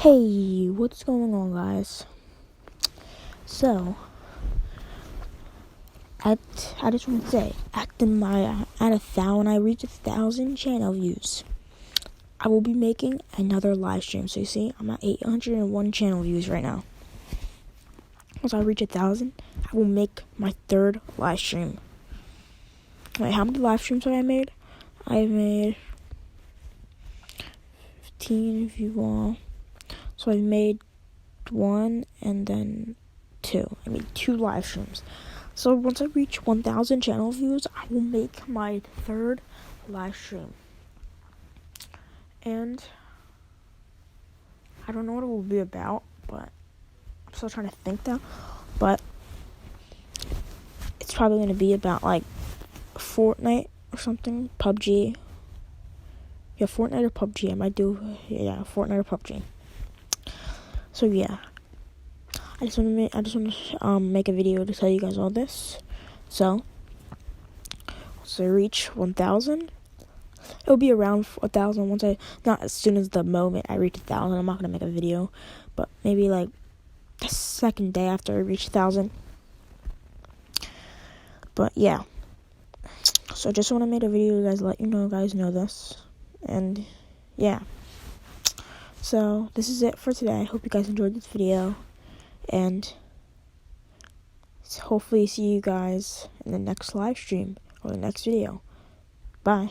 Hey, what's going on, guys? So, I just want to say, when I reach 1,000 channel views, I will be making another live stream. So you see, I'm at 801 channel views right now. Once I reach 1,000, I will make my third live stream. Wait, how many live streams have I made? I've made 15 if you want. So I've made one and then two. I made 2 live streams. So once I reach 1,000 channel views, I will make my third live stream. And I don't know what it will be about, but I'm still trying to think now. But it's probably going to be about like Fortnite or something, PUBG. Yeah, Fortnite or PUBG. I might do, Fortnite or PUBG. So yeah, I just want to make a video to tell you guys all this. So once I reach 1,000, it'll be around 1,000 not as soon as the moment I reach 1,000. I'm not gonna make a video, but maybe like the second day after I reach 1,000. But yeah, so just want to make a video, guys. Let you guys know this, and yeah. So this is it for today. I hope you guys enjoyed this video, and hopefully see you guys in the next live stream or the next video. Bye.